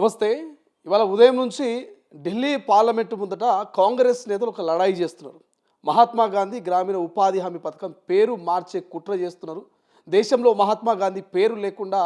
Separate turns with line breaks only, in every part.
నమస్తే. ఇవాళ ఉదయం నుంచి ఢిల్లీ పార్లమెంటు ముందట కాంగ్రెస్ నేతలు ఒక లడాయి చేస్తున్నారు. మహాత్మా గాంధీ గ్రామీణ ఉపాధి హామీ పథకం పేరు మార్చే కుట్ర చేస్తున్నారు. దేశంలో మహాత్మా గాంధీ పేరు లేకుండా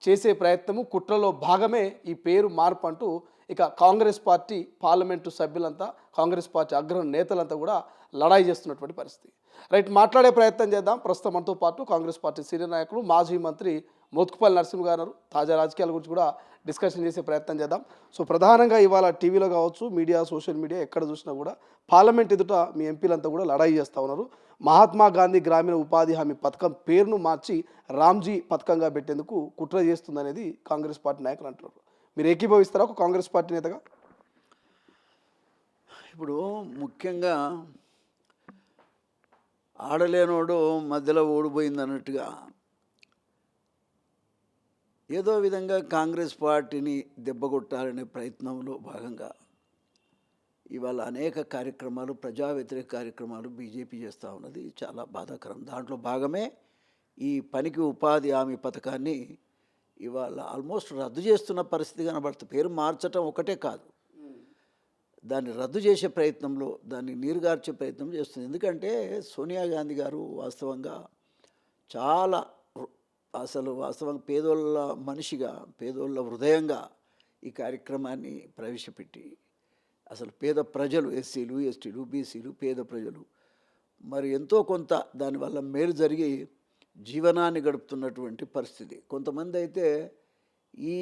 చేసే ప్రయత్నము కుట్రలో భాగమే ఈ పేరు మార్పు అంటూ ఇక కాంగ్రెస్ పార్టీ పార్లమెంటు సభ్యులంతా కాంగ్రెస్ పార్టీ అగ్ర నేతలంతా కూడా లడాయి చేస్తున్నటువంటి పరిస్థితి. రైట్, మాట్లాడే ప్రయత్నం చేద్దాం. ప్రస్తుతం మనతో పాటు కాంగ్రెస్ పార్టీ సీనియర్ నాయకులు మాజీ మంత్రి మోత్కుపల్లి నరసింహ గారు తాజా రాజకీయాల గురించి కూడా డిస్కషన్ చేసే ప్రయత్నం చేద్దాం. సో ప్రధానంగా ఇవాళ టీవీలో కావచ్చు, మీడియా, సోషల్ మీడియా ఎక్కడ చూసినా కూడా పార్లమెంట్ ఎదుట మీ ఎంపీలంతా కూడా లడాయి చేస్తూ ఉన్నారు. మహాత్మా గాంధీ గ్రామీణ ఉపాధి హామీ పథకం పేరును మార్చి రామ్జీ పథకంగా పెట్టేందుకు కుట్ర చేస్తుందనేది కాంగ్రెస్ పార్టీ నాయకులు అంటున్నారు. మీరు ఏకీభవిస్తారా ఒక కాంగ్రెస్ పార్టీ నేతగా?
ఇప్పుడు ముఖ్యంగా ఆడలేనోడు మధ్యలో ఓడిపోయింది అన్నట్టుగా ఏదో విధంగా కాంగ్రెస్ పార్టీని దెబ్బకొట్టాలనే ప్రయత్నంలో భాగంగా ఇవాళ అనేక కార్యక్రమాలు, ప్రజా వ్యతిరేక కార్యక్రమాలు బీజేపీ చేస్తూ ఉన్నది. చాలా బాధాకరం. దాంట్లో భాగమే ఈ పనికి ఉపాధి హామీ పథకాన్ని ఇవాళ ఆల్మోస్ట్ రద్దు చేస్తున్న పరిస్థితి కనబడుతుంది. పేరు మార్చటం ఒకటే కాదు, దాన్ని రద్దు చేసే ప్రయత్నంలో, దాన్ని నీరుగార్చే ప్రయత్నం చేస్తుంది. ఎందుకంటే సోనియా గాంధీ గారు వాస్తవంగా చాలా వాస్తవంగా పేదోళ్ళ మనిషిగా, పేదోళ్ళ హృదయంగా ఈ కార్యక్రమాన్ని ప్రవేశపెట్టి అసలు పేద ప్రజలు, ఎస్సీలు, ఎస్టీలు, బీసీలు, పేద ప్రజలు మరి ఎంతో కొంత దానివల్ల మేలు జరిగి జీవనాన్ని గడుపుతున్నటువంటి పరిస్థితి. కొంతమంది అయితే ఈ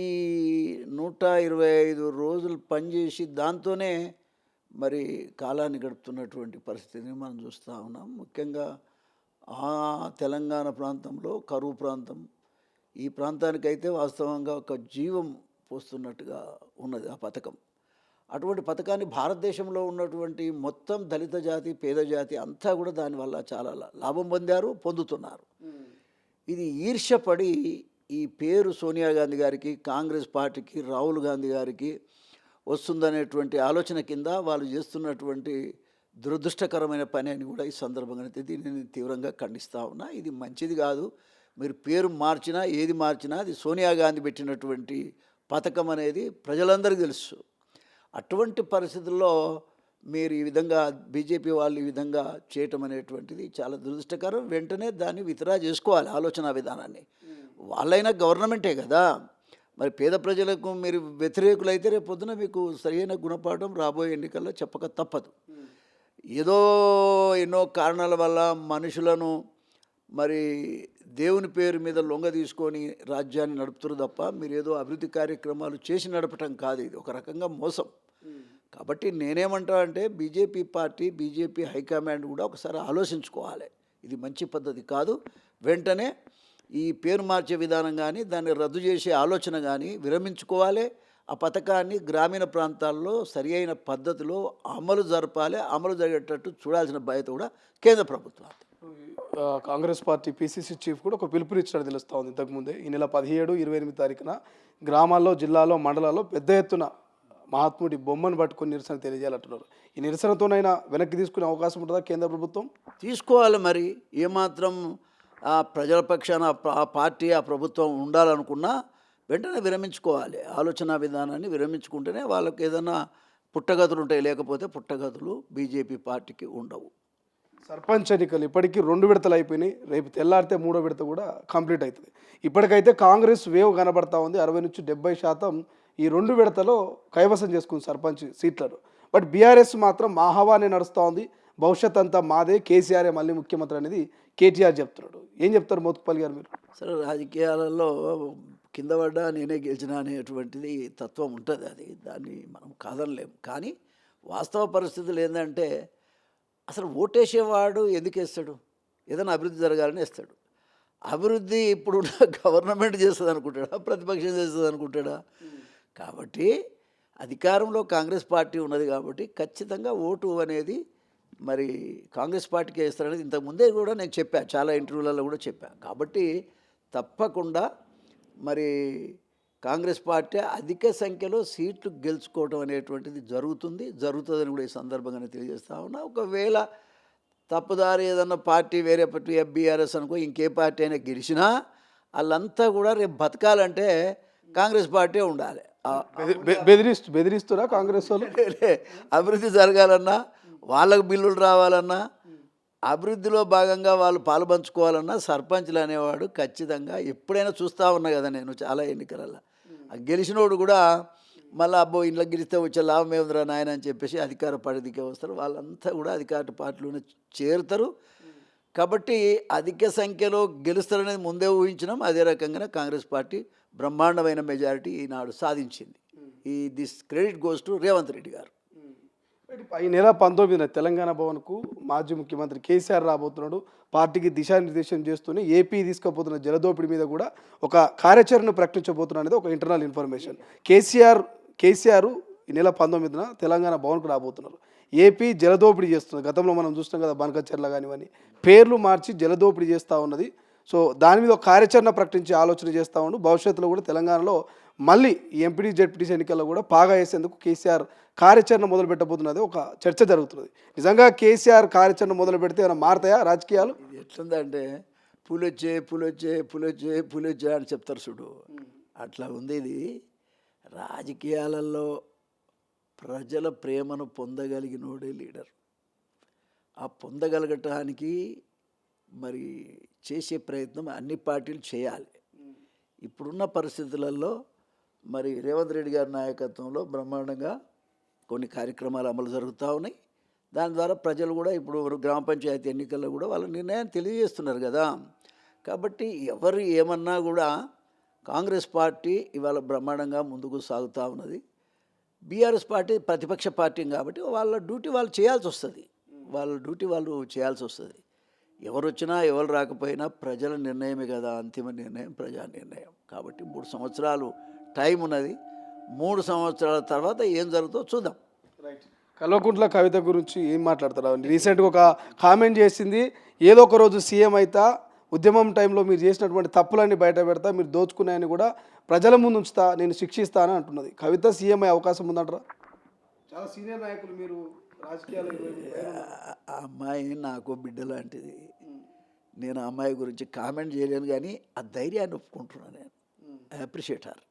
125 రోజులు పనిచేసి దాంతోనే మరి కాలాన్ని గడుపుతున్నటువంటి పరిస్థితిని మనం చూస్తూ ఉన్నాం. ముఖ్యంగా తెలంగాణ ప్రాంతంలో కరువు ప్రాంతం, ఈ ప్రాంతానికైతే వాస్తవంగా ఒక జీవం పోస్తున్నట్టుగా ఉన్నది ఆ పథకం. అటువంటి పథకాన్ని భారతదేశంలో ఉన్నటువంటి మొత్తం దళిత జాతి, పేద జాతి అంతా కూడా దానివల్ల చాలా లాభం పొందుతున్నారు. ఇది ఈర్ష్యపడి ఈ పేరు సోనియా గాంధీ గారికి, కాంగ్రెస్ పార్టీకి, రాహుల్ గాంధీ గారికి వస్తుందనేటువంటి ఆలోచన కింద వాళ్ళు చేస్తున్నటువంటి దురదృష్టకరమైన పని అని కూడా ఈ సందర్భంగా దీన్ని నేను తీవ్రంగా ఖండిస్తూ ఉన్నా. ఇది మంచిది కాదు. మీరు పేరు మార్చినా, ఏది మార్చినా అది సోనియా గాంధీ పెట్టినటువంటి పథకం అనేది ప్రజలందరికీ తెలుసు. అటువంటి పరిస్థితుల్లో మీరు ఈ విధంగా బీజేపీ వాళ్ళు ఈ విధంగా చేయటం అనేటువంటిది చాలా దురదృష్టకరం. వెంటనే దాన్ని విత్డ్రా చేసుకోవాలి ఆలోచన విధానాన్ని. వాళ్ళైనా గవర్నమెంటే కదా, మరి పేద ప్రజలకు మీరు వ్యతిరేకులైతే రేపు పొద్దున మీకు సరైన గుణపాఠం రాబోయే ఎన్నికల్లో చెప్పక తప్పదు. ఏదో ఎన్నో కారణాల వల్ల మనుషులను మరి దేవుని పేరు మీద లొంగ తీసుకొని రాజ్యాన్ని నడుపుతారు తప్ప మీరు ఏదో అభివృద్ధి కార్యక్రమాలు చేసి నడపటం కాదు. ఇది ఒక రకంగా మోసం. కాబట్టి నేనేమంటా అంటే బీజేపీ పార్టీ, బీజేపీ హైకమాండ్ కూడా ఒకసారి ఆలోచించుకోవాలి. ఇది మంచి పద్ధతి కాదు. వెంటనే ఈ పేరు మార్చే విధానం కానీ, దాన్ని రద్దు చేసే ఆలోచన కానీ విరమించుకోవాలి. ఆ పథకాన్ని గ్రామీణ ప్రాంతాల్లో సరి అయిన పద్ధతిలో అమలు జరపాలి. అమలు జరిగేటట్టు చూడాల్సిన బాధ్యత కూడా కేంద్ర ప్రభుత్వం.
కాంగ్రెస్ పార్టీ పీసీసీ చీఫ్ కూడా ఒక పిలుపునిచ్చినట్టు తెలుస్తూ ఉంది. ఇంతకుముందే ఈ నెల 17, 28 తారీఖున గ్రామాల్లో, జిల్లాలో, మండలాల్లో పెద్ద ఎత్తున మహాత్ముడి బొమ్మను పట్టుకొని నిరసన తెలియజేయాలంటున్నారు. ఈ నిరసనతోనైనా వెనక్కి తీసుకునే అవకాశం ఉంటుందా కేంద్ర ప్రభుత్వం?
తీసుకోవాలి. మరి ఏమాత్రం ఆ ప్రజల పక్షాన ఆ పార్టీ, ఆ ప్రభుత్వం ఉండాలనుకున్నా వెంటనే విరమించుకోవాలి. ఆలోచన విధానాన్ని విరమించుకుంటేనే వాళ్ళకి ఏదైనా పుట్టగతులు ఉంటాయి. లేకపోతే పుట్టగతులు బీజేపీ పార్టీకి ఉండవు.
సర్పంచ్ ఎన్నికలు ఇప్పటికీ 2 విడతలు అయిపోయినాయి. రేపు తెల్లారితే 3వ విడత కూడా కంప్లీట్ అవుతుంది. ఇప్పటికైతే కాంగ్రెస్ వేవ్ కనబడతా ఉంది. 60-70% ఈ 2 విడతలో కైవసం చేసుకుంది సర్పంచ్ సీట్లను. బట్ బీఆర్ఎస్ మాత్రం మా హవానే నడుస్తూ ఉంది. భవిష్యత్ అంతా మాదే, కేసీఆరే మళ్ళీ ముఖ్యమంత్రి అనేది కేటీఆర్ చెప్తున్నాడు. ఏం చెప్తారు మోత్కుపల్లి గారు మీరు?
సరే, రాజకీయాలలో కింద పడ్డా నేనే గెలిచినా అనేటువంటిది తత్వం ఉంటుంది. దాన్ని మనం కాదనలేము. కానీ వాస్తవ పరిస్థితులు ఏంటంటే అసలు ఓటేసేవాడు ఎందుకు వేస్తాడు? ఏదైనా అభివృద్ధి జరగాలని వేస్తాడు. అభివృద్ధి ఇప్పుడు గవర్నమెంట్ చేస్తుంది అనుకుంటాడా, ప్రతిపక్షం చేస్తుంది అనుకుంటాడా? కాబట్టి అధికారంలో కాంగ్రెస్ పార్టీ ఉన్నది కాబట్టి ఖచ్చితంగా ఓటు అనేది మరి కాంగ్రెస్ పార్టీకి వేస్తారనేది ఇంతకుముందే కూడా నేను చెప్పాను, చాలా ఇంటర్వ్యూలలో కూడా చెప్పాను. కాబట్టి తప్పకుండా మరి కాంగ్రెస్ పార్టీ అధిక సంఖ్యలో సీట్లు గెలుచుకోవడం అనేటువంటిది జరుగుతుందని కూడా ఈ సందర్భంగానే తెలియజేస్తా ఉన్నా. ఒకవేళ తప్పుదారి ఏదన్నా పార్టీ, వేరే పార్టీ, బీఆర్ఎస్ అనుకో, ఇంకే పార్టీ అయినా గెలిచినా వాళ్ళంతా కూడా రేపు బతకాలంటే కాంగ్రెస్ పార్టీ ఉండాలి.
బెదిరిస్తురా కాంగ్రెస్ వాళ్ళు?
లే, అభివృద్ధి జరగాలన్నా, వాళ్ళకు బిల్లులు రావాలన్నా, అభివృద్ధిలో భాగంగా వాళ్ళు పాలు పంచుకోవాలన్నా సర్పంచ్లు అనేవాడు ఖచ్చితంగా ఎప్పుడైనా చూస్తూ ఉన్నా కదా నేను చాలా ఎన్నికలలో. ఆ గెలిచినోడు కూడా మళ్ళీ అబ్బో ఇంట్లో గెలిస్తే వచ్చే లాభం ఏముందిరా నాయన అని చెప్పేసి అధికార పార్టీకే వస్తారు. వాళ్ళంతా కూడా అధికార పార్టీలోనే చేరుతారు. కాబట్టి అధిక సంఖ్యలో గెలుస్తారనేది ముందే ఊహించినాం. అదే రకంగానే కాంగ్రెస్ పార్టీ బ్రహ్మాండమైన మెజారిటీ ఈనాడు సాధించింది. This credit goes to Revanth Reddy గారు.
ఈ నెల 19న తెలంగాణ భవన్కు మాజీ ముఖ్యమంత్రి కేసీఆర్ రాబోతున్నాడు. పార్టీకి దిశానిర్దేశం చేస్తూనే ఏపీ తీసుకుపోతున్న జలదోపిడి మీద కూడా ఒక కార్యాచరణ ప్రకటించబోతున్నా అనేది ఒక ఇంటర్నల్ ఇన్ఫర్మేషన్. కేసీఆర్ ఈ నెల 19న తెలంగాణ భవన్కు రాబోతున్నారు. ఏపీ జలదోపిడీ చేస్తున్నారు. గతంలో మనం చూస్తాం కదా, బనకచెర్ల కానివని పేర్లు మార్చి జలదోపిడీ చేస్తూ ఉన్నది. సో దాని మీద ఒక కార్యాచరణ ప్రకటించే ఆలోచన చేస్తూ ఉండు. భవిష్యత్తులో కూడా తెలంగాణలో మళ్ళీ ఈ ఎంపీడీ జెడ్పీటీసీ ఎన్నికల్లో కూడా పాగా వేసేందుకు కేసీఆర్ కార్యాచరణ మొదలు పెట్టబోతున్నది ఒక చర్చ జరుగుతున్నది. నిజంగా కేసీఆర్ కార్యాచరణ మొదలు పెడితే ఏమైనా మారుతాయా రాజకీయాలు?
ఇది ఎట్లుందంటే పులొచ్చే అని చెప్తారు చూడు, అట్లా ఉంది ఇది. రాజకీయాలలో ప్రజల ప్రేమను పొందగలిగినోడే లీడర్. ఆ పొందగలగటానికి మరి చేసే ప్రయత్నం అన్ని పార్టీలు చేయాలి. ఇప్పుడున్న పరిస్థితులలో మరి రేవంత్ రెడ్డి గారి నాయకత్వంలో బ్రహ్మాండంగా కొన్ని కార్యక్రమాలు అమలు జరుగుతూ ఉన్నాయి. దాని ద్వారా ప్రజలు కూడా ఇప్పుడు గ్రామ పంచాయతీ ఎన్నికల్లో కూడా వాళ్ళ నిర్ణయాన్ని తెలియజేస్తున్నారు కదా. కాబట్టి ఎవరు ఏమన్నా కూడా కాంగ్రెస్ పార్టీ ఇవాళ బ్రహ్మాండంగా ముందుకు సాగుతూ ఉన్నది. బీఆర్ఎస్ పార్టీ ప్రతిపక్ష పార్టీ కాబట్టి వాళ్ళ డ్యూటీ వాళ్ళు చేయాల్సి వస్తుంది. ఎవరు వచ్చినా ఎవరు రాకపోయినా ప్రజల నిర్ణయమే కదా, అంతిమ నిర్ణయం ప్రజా నిర్ణయం. కాబట్టి 3 సంవత్సరాలు టైం ఉన్నది. 3 సంవత్సరాల తర్వాత ఏం జరుగుతుందో చూద్దాం.
రైట్. కల్వకుంట్ల కవిత గురించి ఏం మాట్లాడతారు? రీసెంట్గా ఒక కామెంట్ చేసింది, ఏదో ఒక రోజు సీఎం అయితా, ఉద్యమం టైంలో మీరు చేసినటువంటి తప్పులన్నీ బయట పెడతా, మీరు దోచుకున్నాయని కూడా ప్రజల ముందు ఉంచుతా, నేను శిక్షిస్తానని అంటున్నది. కవిత సీఎం అయ్యే అవకాశం ఉందంటారా? చాలా సీనియర్ నాయకులు మీరు రాజకీయాలు.
ఆ అమ్మాయి నాకు బిడ్డ లాంటిది. నేను ఆ అమ్మాయి గురించి కామెంట్ చేయలేను, కానీ ఆ ధైర్యాన్ని ఒప్పుకుంటున్నాను. నేను ఐ అప్రిషియేట్ హర్.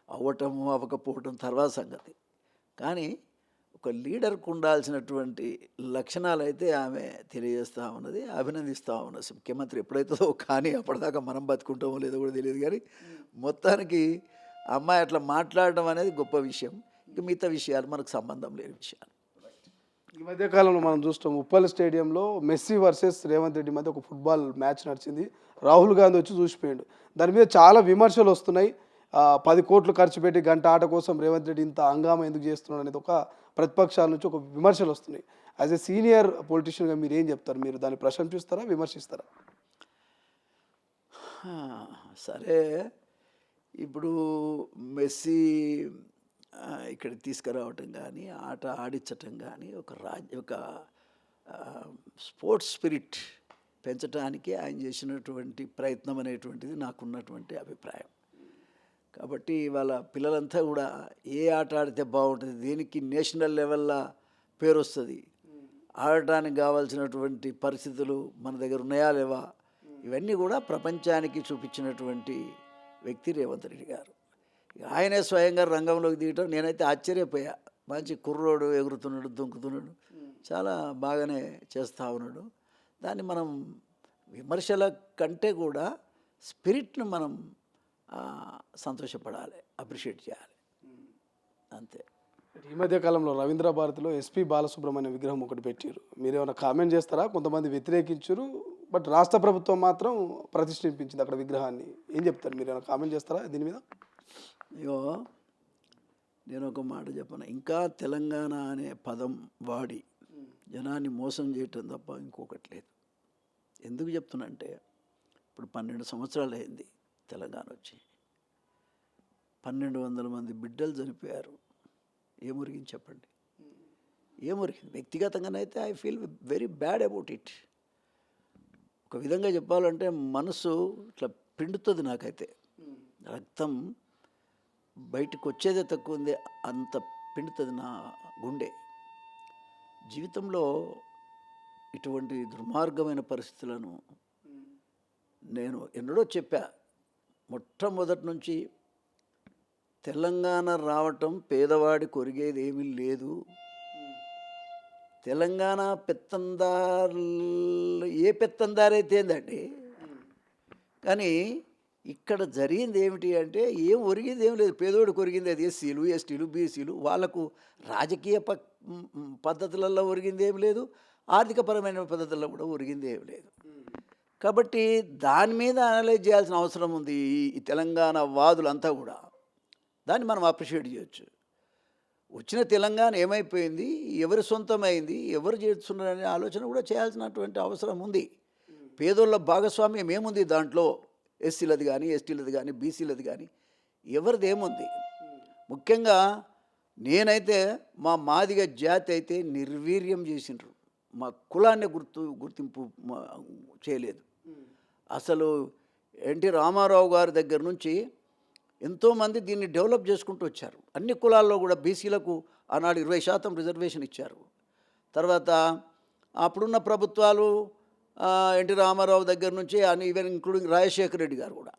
అవ్వటం అవ్వకపోవటం తర్వాత సంగతి, కానీ ఒక లీడర్కు ఉండాల్సినటువంటి లక్షణాలు అయితే ఆమె తెలియజేస్తూ ఉన్నది, అభినందిస్తూ ఉన్నది. ముఖ్యమంత్రి ఎప్పుడైతుందో కానీ అప్పటిదాకా మనం బతుకుంటామో లేదో కూడా తెలియదు, కానీ మొత్తానికి అమ్మాయి అట్లా మాట్లాడడం అనేది గొప్ప విషయం. ఇక మిగతా విషయాలు మనకు సంబంధం లేని విషయాలు.
ఈ మధ్యకాలంలో మనం చూస్తాం, ఉప్పల్ స్టేడియంలో మెస్సీ వర్సెస్ రేవంత్ రెడ్డి మధ్య ఒక ఫుట్బాల్ మ్యాచ్ నడిచింది. రాహుల్ గాంధీ వచ్చి చూసిపోయాడు. దాని మీద చాలా విమర్శలు వస్తున్నాయి. 10 కోట్లు ఖర్చు పెట్టి గంట ఆట కోసం రేవంత్ రెడ్డి ఇంత హంగామా ఎందుకు చేస్తున్నాడు అనేది ఒక ప్రతిపక్షాల నుంచి ఒక విమర్శలు వస్తున్నాయి. యాజ్ ఎ సీనియర్ పొలిటీషియన్గా మీరు ఏం చెప్తారు? మీరు దాన్ని ప్రశంసిస్తారా, విమర్శిస్తారా?
సరే, ఇప్పుడు మెస్సీ ఇక్కడికి తీసుకురావటం కానీ, ఆట ఆడించటం కానీ, ఒక స్పోర్ట్స్ స్పిరిట్ పెంచడానికి ఆయన చేసినటువంటి ప్రయత్నం అనేటువంటిది నాకున్నటువంటి అభిప్రాయం. కాబట్టి వాళ్ళ పిల్లలంతా కూడా ఏ ఆట ఆడితే బాగుంటుంది, దేనికి నేషనల్ లెవెల్లో పేరు వస్తుంది, ఆడటానికి కావాల్సినటువంటి పరిస్థితులు మన దగ్గర ఉన్నాయా లేవా, ఇవన్నీ కూడా ప్రపంచానికి చూపించినటువంటి వ్యక్తి రేవంత్ రెడ్డి గారు. ఆయనే స్వయంగా రంగంలోకి దిగటం నేనైతే ఆశ్చర్యపోయా. మంచి కుర్రోడు, ఎగురుతున్నాడు, దుంకుతున్నాడు, చాలా బాగానే చేస్తూ ఉన్నాడు. దాన్ని మనం విమర్శల కంటే కూడా స్పిరిట్ను మనం సంతోషపడాలి, అప్రిషియేట్ చేయాలి, అంతే.
ఈ మధ్య కాలంలో రవీంద్ర భారతిలో ఎస్పీ బాలసుబ్రహ్మణ్యం విగ్రహం ఒకటి పెట్టారు. మీరు ఏమైనా కామెంట్ చేస్తారా? కొంతమంది వ్యతిరేకించారు, బట్ రాష్ట్ర ప్రభుత్వం మాత్రం ప్రతిష్ఠించింది అక్కడ విగ్రహాన్ని. ఏం చెప్తారు? మీరు ఏమైనా కామెంట్ చేస్తారా దీని మీద?
అయ్యో, నేను ఒక మాట చెప్పను. ఇంకా తెలంగాణ అనే పదం వాడి జనాన్ని మోసం చేయటం తప్ప ఇంకొకటి లేదు. ఎందుకు చెప్తున్నా అంటే, ఇప్పుడు 12 సంవత్సరాలు అయింది తెలంగాణ వచ్చి. 1200 మంది బిడ్డలు చనిపోయారు. ఏమురిగింది చెప్పండి? ఏమురిగింది? వ్యక్తిగతంగానైతే I feel very bad about it. ఒక విధంగా చెప్పాలంటే మనసు ఇట్లా పిండుతుంది నాకైతే. రక్తం బయటకు వచ్చేదే తక్కువ ఉంది, అంత పిండుతుంది నా గుండె. జీవితంలో ఇటువంటి దుర్మార్గమైన పరిస్థితులను నేను ఎన్నడో చెప్పా. మొట్టమొదటి నుంచి తెలంగాణ రావటం పేదవాడి కొరిగేది ఏమీ లేదు. తెలంగాణ పెత్తందారు ఏ పెత్తందారైతే ఏందండి, కానీ ఇక్కడ జరిగింది ఏమిటి అంటే ఏం ఒరిగింది ఏం లేదు. పేదోడు కొరిగింది అది ఎస్సీలు, ఎస్టీలు, బీసీలు. వాళ్ళకు రాజకీయ పద్ధతులలో ఒరిగింది ఏమి లేదు, ఆర్థికపరమైన పద్ధతుల్లో కూడా ఒరిగింది ఏమి లేదు. కాబట్టి దాని మీద అనలైజ్ చేయాల్సిన అవసరం ఉంది ఈ తెలంగాణ వాదులంతా కూడా. దాన్ని మనం అప్రిషియేట్ చేయొచ్చు. వచ్చిన తెలంగాణ ఏమైపోయింది, ఎవరి సొంతమైంది, ఎవరు చేస్తున్నారనే ఆలోచన కూడా చేయాల్సినటువంటి అవసరం ఉంది. పేదోళ్ళ భాగస్వామ్యం ఏముంది దాంట్లో, ఎస్సీలది కానీ, ఎస్టీలది కానీ, బీసీలది కానీ, ఎవరిది ఏముంది. ముఖ్యంగా నేనైతే మా మాదిగ జాతి అయితే నిర్వీర్యం చేసిండ్రు. మా కులాన్ని గుర్తింపు చేయలేదు. అసలు ఎన్టీ రామారావు గారి దగ్గర నుంచి ఎంతోమంది దీన్ని డెవలప్ చేసుకుంటూ వచ్చారు. అన్ని కులాల్లో కూడా బీసీలకు ఆనాడు 20% రిజర్వేషన్ ఇచ్చారు. తర్వాత అప్పుడున్న ప్రభుత్వాలు ఎన్టీ రామారావు దగ్గర నుంచి ఈవెన్ ఇంక్లూడింగ్ రాజశేఖర రెడ్డి గారు కూడా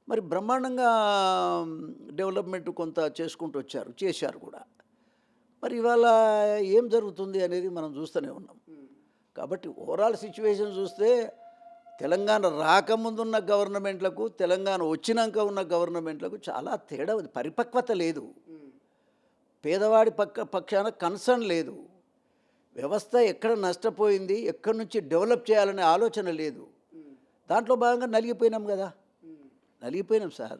మరి బ్రహ్మాండంగా డెవలప్మెంట్ కొంత చేసుకుంటూ వచ్చారు, చేశారు కూడా. మరి ఇవాళ ఏం జరుగుతుంది అనేది మనం చూస్తూనే ఉన్నాం. కాబట్టి ఓవరాల్ సిచ్యువేషన్ చూస్తే తెలంగాణ రాకముందున్న గవర్నమెంట్లకు, తెలంగాణ వచ్చినాక ఉన్న గవర్నమెంట్లకు చాలా తేడా ఉంది. పరిపక్వత లేదు, పేదవాడి పక్షాన కన్సర్న్ లేదు, వ్యవస్థ ఎక్కడ నష్టపోయింది, ఎక్కడి నుంచి డెవలప్ చేయాలనే ఆలోచన లేదు. దాంట్లో భాగంగా నలిగిపోయినాం కదా, నలిగిపోయినాం సార్.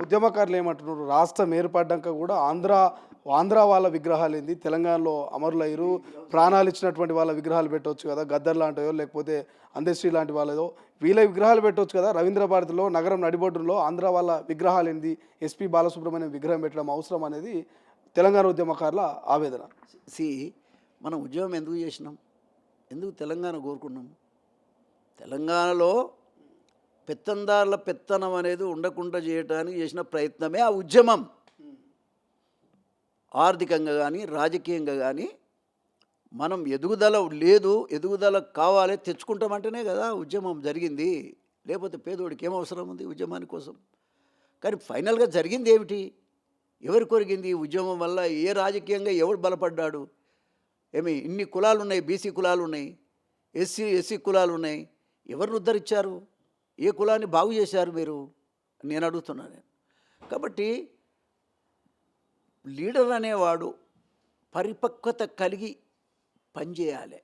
ఉద్యమకారులు ఏమంటున్నారు, రాష్ట్రం ఏర్పడ్డాక కూడా ఆంధ్ర వాళ్ళ విగ్రహాలు ఏంది, తెలంగాణలో అమరులయ్యారు, ప్రాణాలు ఇచ్చినటువంటి వాళ్ళ విగ్రహాలు పెట్టవచ్చు కదా, గద్దర్ లాంటివో లేకపోతే అందశ్రీ లాంటి వాళ్ళదో, వీళ్ళ విగ్రహాలు పెట్టవచ్చు కదా, రవీంద్ర భారతిలో నగరం నడిబొడ్డులో ఆంధ్ర వాళ్ళ విగ్రహాలు ఏంది, ఎస్పి బాలసుబ్రహ్మణ్యం విగ్రహం పెట్టడం అవసరం అనేది తెలంగాణ ఉద్యమకారుల ఆవేదన.
మనం ఉద్యమం ఎందుకు చేసినాం, ఎందుకు తెలంగాణ కోరుకున్నాం? తెలంగాణలో పెత్తందారుల పెత్తనం అనేది ఉండకుండా చేయడానికి చేసిన ప్రయత్నమే ఆ ఉద్యమం. ఆర్థికంగా కానీ, రాజకీయంగా కానీ మనం ఎదుగుదల లేదు, ఎదుగుదల కావాలి, తెచ్చుకుంటామంటేనే కదా ఉద్యమం జరిగింది. లేకపోతే పేదోడికి ఏం అవసరం ఉంది ఉద్యమాని కోసం? కానీ ఫైనల్గా జరిగింది ఏమిటి, ఎవరు కొరిగింది ఉద్యమం వల్ల? ఏ రాజకీయంగా ఎవరు బలపడ్డాడు? ఇన్ని కులాలు ఉన్నాయి, బీసీ కులాలు ఉన్నాయి, ఎస్సీ కులాలు ఉన్నాయి, ఎవరిని ఉద్ధరించారు? ఏ కులాన్ని బాగు చేశారు మీరు? నేను అడుగుతున్నాను. కాబట్టి లీడర్ అనేవాడు పరిపక్వత కలిగి పనిచేయాలి,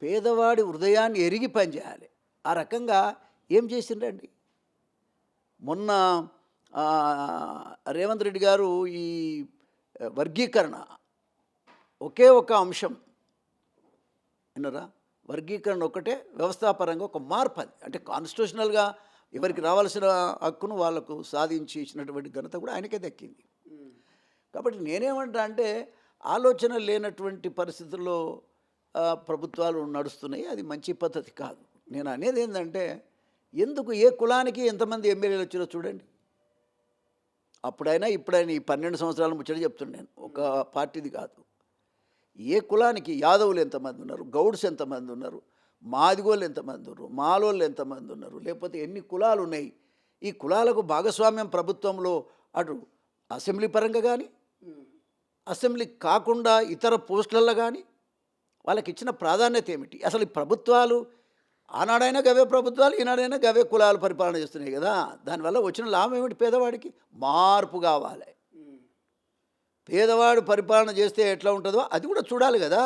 పేదవాడి హృదయాన్ని ఎరిగి పనిచేయాలి. ఆ రకంగా ఏం చేసిండ్రండి? మొన్న రేవంత్ రెడ్డి గారు ఈ వర్గీకరణ ఒకే ఒక అంశం విన్నరా, వర్గీకరణ ఒకటే వ్యవస్థాపరంగా ఒక మార్పు. అది అంటే కాన్స్టిట్యూషనల్గా ఎవరికి రావాల్సిన హక్కును వాళ్ళకు సాధించి ఇచ్చినటువంటి ఘనత కూడా ఆయనకే దక్కింది. కాబట్టి నేనేమంటా అంటే ఆలోచన లేనటువంటి పరిస్థితుల్లో ప్రభుత్వాలు నడుస్తున్నాయి, అది మంచి పద్ధతి కాదు. నేను అనేది ఏంటంటే, ఎందుకు ఏ కులానికి ఎంతమంది ఎమ్మెల్యేలు వచ్చారో చూడండి. అప్పుడైనా ఇప్పుడైనా ఈ 12 సంవత్సరాల ముచ్చట చెప్తున్నాను, ఒక పార్టీది కాదు. ఏ కులానికి యాదవులు ఎంతమంది ఉన్నారు, గౌడ్స్ ఎంతమంది ఉన్నారు, మాదిగోళ్ళు ఎంతమంది ఉన్నారు, మాలోళ్ళు ఎంతమంది ఉన్నారు, లేకపోతే ఎన్ని కులాలు ఉన్నాయి. ఈ కులాలకు భాగస్వామ్యం ప్రభుత్వంలో అటు అసెంబ్లీ పరంగా కానీ, అసెంబ్లీ కాకుండా ఇతర పోస్టులలో కానీ వాళ్ళకి ఇచ్చిన ప్రాధాన్యత ఏమిటి? అసలు ఈ ప్రభుత్వాలు ఆనాడైనా గవే ప్రభుత్వాలు, ఈనాడైనా గవే కులాలు పరిపాలన చేస్తున్నాయి కదా. దానివల్ల వచ్చిన లాభం ఏమిటి? పేదవాడికి మార్పు కావాలి. పేదవాడు పరిపాలన చేస్తే ఎట్లా ఉంటుందో అది కూడా చూడాలి కదా.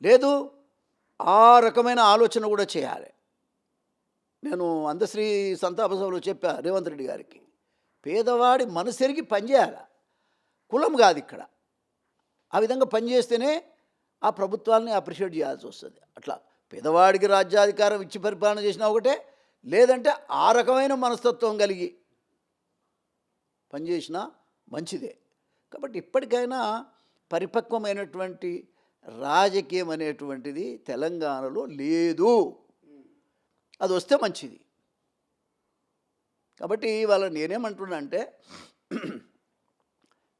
లేదు, ఆ రకమైన ఆలోచన కూడా చేయాలి. నేను అందశ్రీ సంతాప సభలో చెప్పా రేవంత్ రెడ్డి గారికి, పేదవాడి మనసెరిగి పనిచేయాలి, కులం కాదు ఇక్కడ. ఆ విధంగా పనిచేస్తేనే ఆ ప్రభుత్వాలని అప్రిషియేట్ చేయాల్సి వస్తుంది. అట్లా పేదవాడికి రాజ్యాధికారం ఇచ్చి పరిపాలన చేసినా ఒకటే, లేదంటే ఆ రకమైన మనస్తత్వం కలిగి పనిచేసినా మంచిదే. కాబట్టి ఇప్పటికైనా పరిపక్వమైనటువంటి రాజకీయం అనేటువంటిది తెలంగాణలో లేదు, అది వస్తే మంచిది. కాబట్టి ఇవాళ నేనేమంటున్నా అంటే,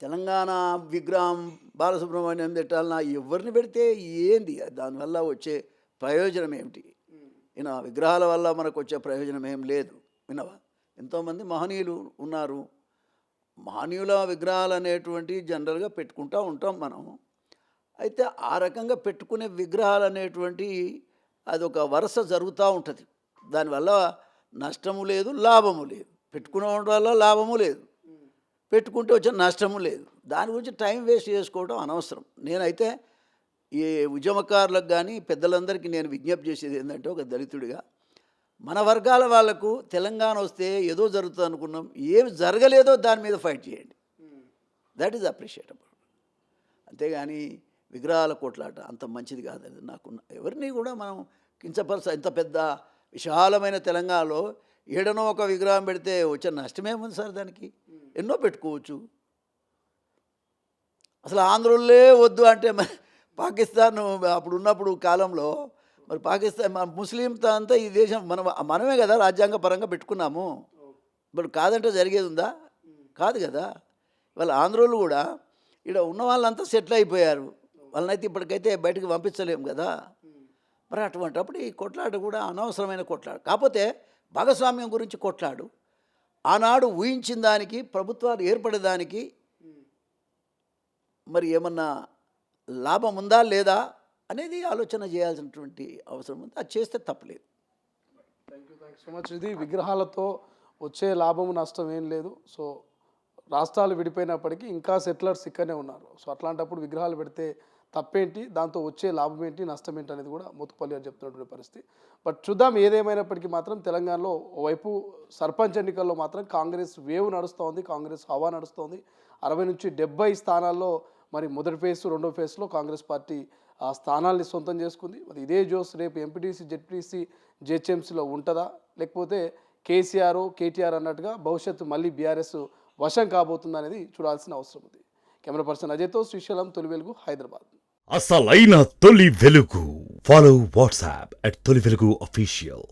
తెలంగాణ విగ్రహం బాలసుబ్రహ్మణ్యం పెట్టాలన్నా ఎవరిని పెడితే ఏంది, దానివల్ల వచ్చే ప్రయోజనం ఏమిటి? వినవా? విగ్రహాల వల్ల మనకు వచ్చే ప్రయోజనం ఏం లేదు. వినవా? ఎంతోమంది మహనీయులు ఉన్నారు. మహనీయుల విగ్రహాలు అనేటువంటి జనరల్గా పెట్టుకుంటూ ఉంటాం మనం. అయితే ఆ రకంగా పెట్టుకునే విగ్రహాలు అనేటువంటి అదొక వరుస జరుగుతూ ఉంటుంది. దానివల్ల నష్టము లేదు, లాభము లేదు. పెట్టుకునే వల్ల లాభము లేదు, పెట్టుకుంటే వచ్చిన నష్టము లేదు. దాని గురించి టైం వేస్ట్ చేసుకోవడం అనవసరం. నేనైతే ఈ ఉద్యమకారులకు కానీ పెద్దలందరికీ నేను విజ్ఞప్తి చేసేది ఏంటంటే, ఒక దళితుడిగా మన వర్గాల వాళ్లకు తెలంగాణ వస్తే ఏదో జరుగుతుంది అనుకున్నాం, ఏమి జరగలేదో దాని మీద ఫైట్ చేయండి. That is appreciable. అంతేగాని విగ్రహాల కొట్లాట అంత మంచిది కాదని నాకున్న. ఎవరిని కూడా మనం ఇంత పెద్ద విశాలమైన తెలంగాణలో ఏడనో ఒక విగ్రహం పెడితే వచ్చే నష్టమేముంది సార్? దానికి ఎన్నో పెట్టుకోవచ్చు. అసలు ఆంధ్రులే వద్దు అంటే మరి పాకిస్తాన్ అప్పుడు ఉన్నప్పుడు కాలంలో మరి పాకిస్తాన్ ముస్లిం అంతా ఈ దేశం మనమే కదా రాజ్యాంగ పరంగా పెట్టుకున్నాము. ఇప్పుడు కాదంటే జరిగేది ఉందా? కాదు కదా. వాళ్ళ ఆంధ్రోళ్ళు కూడా ఇక్కడ ఉన్న వాళ్ళంతా సెటిల్ అయిపోయారు. వాళ్ళనైతే ఇప్పటికైతే బయటకు పంపించలేము కదా. మరి అటువంటిప్పుడు ఈ కొట్లాట కూడా అనవసరమైన కొట్లాట. కాకపోతే భాగస్వామ్యం గురించి కొట్లాడు. ఆనాడు ఊహించిన దానికి, ప్రభుత్వాలు ఏర్పడేదానికి మరి ఏమన్నా లాభం ఉందా లేదా అనేది ఆలోచన చేయాల్సినటువంటి అవసరం ఉంది. అది చేస్తే తప్పలేదు.
Thank you so much. ఇది విగ్రహాలతో వచ్చే లాభము నష్టం ఏం లేదు. సో రాష్ట్రాలు విడిపోయినప్పటికీ ఇంకా సెటిలర్స్ ఇక్కడనే ఉన్నారు. సో అట్లాంటప్పుడు విగ్రహాలు పెడితే తప్పేంటి, దాంతో వచ్చే లాభం ఏంటి, నష్టం ఏంటి అనేది కూడా మోత్కుపల్లి గారు చెప్తున్నటువంటి పరిస్థితి. బట్ చూద్దాం, ఏదేమైనప్పటికీ మాత్రం తెలంగాణలో ఓవైపు సర్పంచ్ ఎన్నికల్లో మాత్రం కాంగ్రెస్ వేవ్ నడుస్తోంది, కాంగ్రెస్ హవా నడుస్తోంది. 60 నుంచి 70 స్థానాల్లో మరి మొదటి ఫేజ్, రెండో ఫేజ్లో కాంగ్రెస్ పార్టీ ఆ స్థానాల్ని సొంతం చేసుకుంది. మరి ఇదే జోస్ రేపు ఎంపీటీసీ, జెడ్పీటీసీ, జిహెచ్ఎంసీలో ఉంటుందా, లేకపోతే కేసీఆర్, కేటీఆర్ అన్నట్టుగా భవిష్యత్తు మళ్ళీ బీఆర్ఎస్ వశం కాబోతుందా అనేది చూడాల్సిన అవసరం ఉంది. కెమెరా పర్సన్ అజయ్తో శ్రీశైలం, తొలి వెలుగు, హైదరాబాద్.
అసలైన తొలి వెలుగు. ఫాలో వాట్సాప్ @తొలి వెలుగు official.